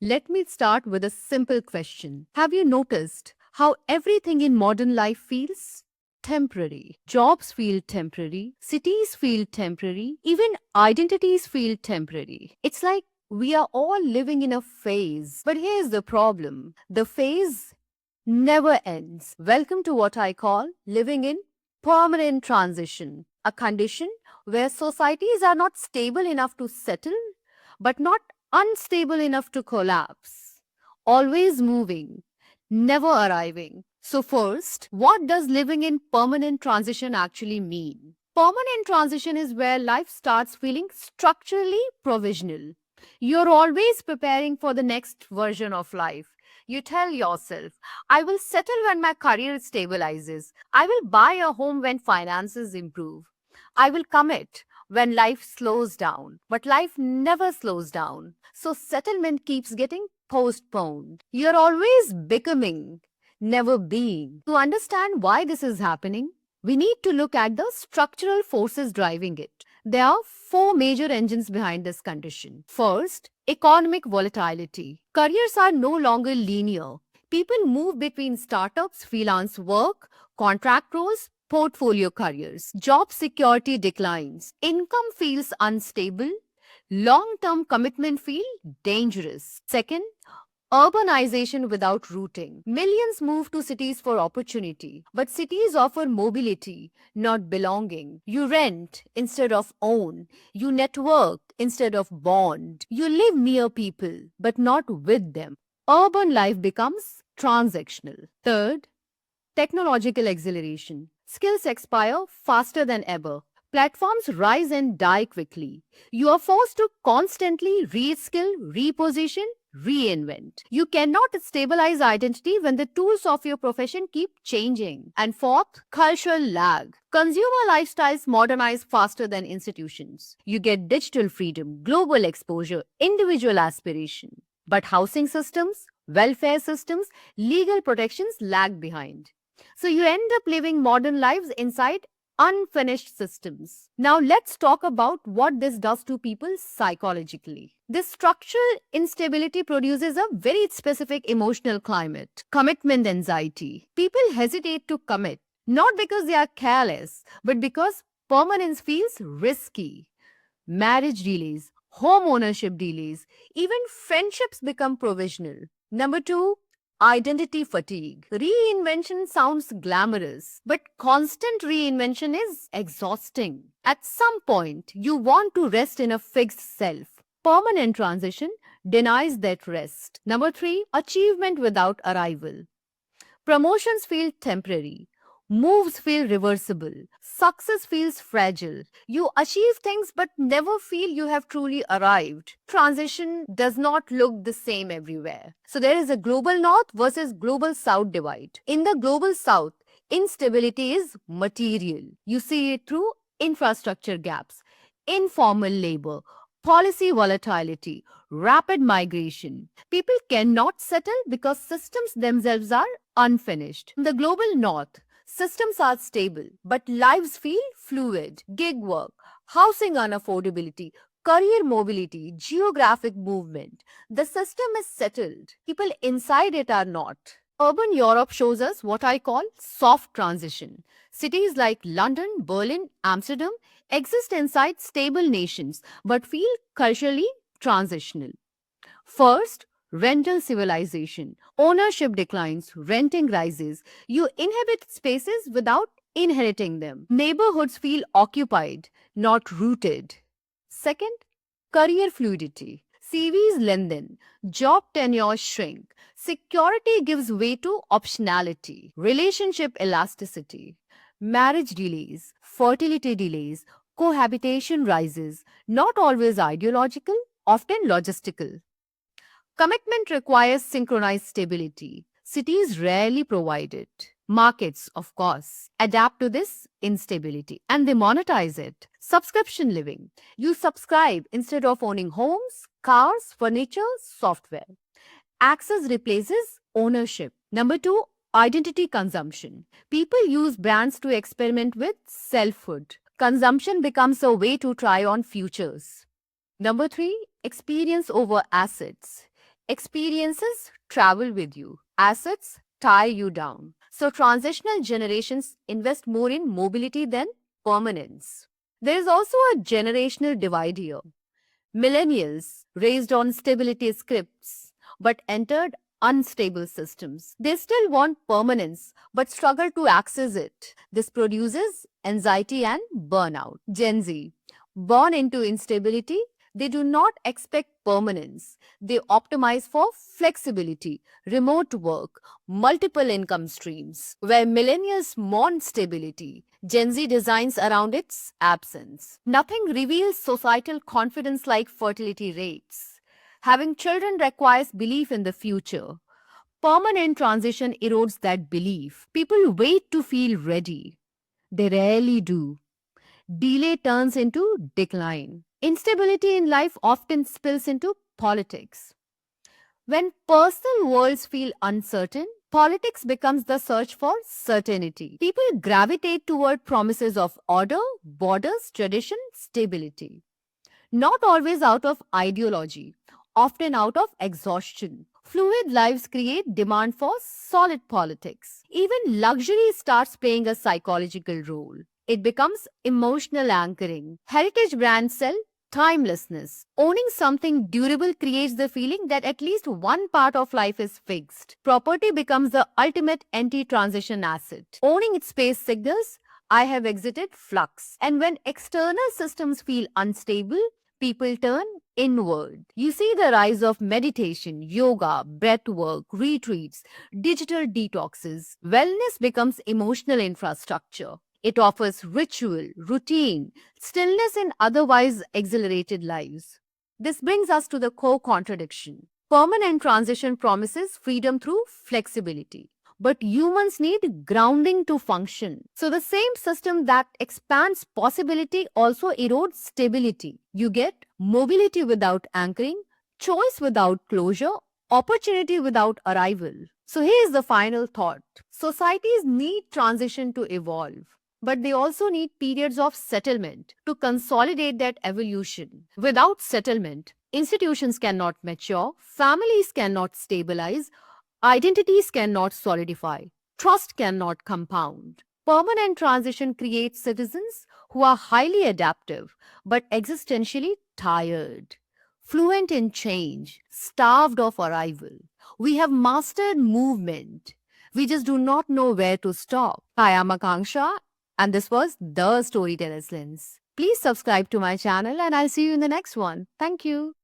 Let me start with a simple question. Have you noticed how everything in modern life feels temporary? Jobs feel temporary, cities feel temporary, even identities feel temporary. It's like we are all living in a phase. But here's the problem, the phase never ends. Welcome to what I call living in permanent transition, a condition where societies are not stable enough to settle, but not unstable enough to collapse. Always moving, never arriving. So, first, what does living in permanent transition actually mean? Permanent transition is where life starts feeling structurally provisional. You're always preparing for the next version of life. You tell yourself, I will settle when my career stabilizes. I will buy a home when finances improve. I will commit when life slows down. But life never slows down. So settlement keeps getting postponed. You're always becoming, never being. To understand why this is happening, we need to look at the structural forces driving it. There are four major engines behind this condition. First, economic volatility. Careers are no longer linear. People move between startups, freelance work, contract roles, portfolio careers. Job security declines. Income feels unstable. Long-term commitment feel dangerous. Second, urbanization without rooting. Millions move to cities for opportunity, but cities offer mobility, not belonging. You rent instead of own. You network instead of bond. You live near people, but not with them. Urban life becomes transactional. Third, technological acceleration. Skills expire faster than ever. Platforms rise and die quickly. You are forced to constantly reskill, reposition, reinvent. You cannot stabilize identity when the tools of your profession keep changing. And fourth, cultural lag. Consumer lifestyles modernize faster than institutions. You get digital freedom, global exposure, individual aspiration. But housing systems, welfare systems, legal protections lag behind. So you end up living modern lives inside unfinished systems. Now let's talk about what this does to people psychologically. This structural instability produces a very specific emotional climate, commitment anxiety. People hesitate to commit, not because they are careless, but because permanence feels risky. Marriage delays, home ownership delays, even friendships become provisional. Number two, identity fatigue. Reinvention sounds glamorous, but constant reinvention is exhausting. At some point, you want to rest in a fixed self. Permanent transition denies that rest. Number three, achievement without arrival. Promotions feel temporary. Moves feel reversible. Success feels fragile. You achieve things but never feel you have truly arrived. Transition does not look the same everywhere. So there is a global north versus global south divide. In the global south, instability is material. You see it through infrastructure gaps, informal labor, policy volatility, rapid migration. People cannot settle because systems themselves are unfinished. In the global north, systems are stable, but lives feel fluid. Gig work, housing unaffordability, career mobility, geographic movement. The system is settled. People inside it are not. Urban Europe shows us what I call soft transition. Cities like London, Berlin, Amsterdam exist inside stable nations but feel culturally transitional. First, rental civilization. Ownership declines, renting rises. You inhabit spaces without inheriting them. Neighborhoods feel occupied, not rooted. Second, career fluidity. CVs lengthen, job tenures shrink, security gives way to optionality, relationship elasticity, marriage delays, fertility delays, cohabitation rises, not always ideological, often logistical. Commitment requires synchronized stability. Cities rarely provide it. Markets, of course, adapt to this instability and they monetize it. Subscription living. You subscribe instead of owning homes, cars, furniture, software. Access replaces ownership. Number two, identity consumption. People use brands to experiment with selfhood. Consumption becomes a way to try on futures. Number three, experience over assets. Experiences travel with you. Assets tie you down. So transitional generations invest more in mobility than permanence. There is also a generational divide here. Millennials raised on stability scripts but entered unstable systems. They still want permanence but struggle to access it. This produces anxiety and burnout. Gen Z, born into instability, they do not expect permanence. They optimize for flexibility, remote work, multiple income streams. Where millennials mourn stability, Gen Z designs around its absence. Nothing reveals societal confidence like fertility rates. Having children requires belief in the future. Permanent transition erodes that belief. People wait to feel ready. They rarely do. Delay turns into decline. Instability in life often spills into politics. When personal worlds feel uncertain, politics becomes the search for certainty. People gravitate toward promises of order, borders, tradition, stability. Not always out of ideology, often out of exhaustion. Fluid lives create demand for solid politics. Even luxury starts playing a psychological role. It becomes emotional anchoring. Heritage brands sell timelessness. Owning something durable creates the feeling that at least one part of life is fixed. Property becomes the ultimate anti-transition asset. Owning its space signals, I have exited flux. And when external systems feel unstable, people turn inward. You see the rise of meditation, yoga, breath work, retreats, digital detoxes. Wellness becomes emotional infrastructure. It offers ritual, routine, stillness in otherwise exhilarated lives. This brings us to the core contradiction. Permanent transition promises freedom through flexibility. But humans need grounding to function. So the same system that expands possibility also erodes stability. You get mobility without anchoring, choice without closure, opportunity without arrival. So here's the final thought. Societies need transition to evolve. But they also need periods of settlement to consolidate that evolution. Without settlement, institutions cannot mature, families cannot stabilize, identities cannot solidify, trust cannot compound. Permanent transition creates citizens who are highly adaptive but existentially tired, fluent in change, starved of arrival. We have mastered movement. We just do not know where to stop. Hi, I'm Akanksha, and this was The Storyteller's Lens. Please subscribe to my channel, and I'll see you in the next one. Thank you.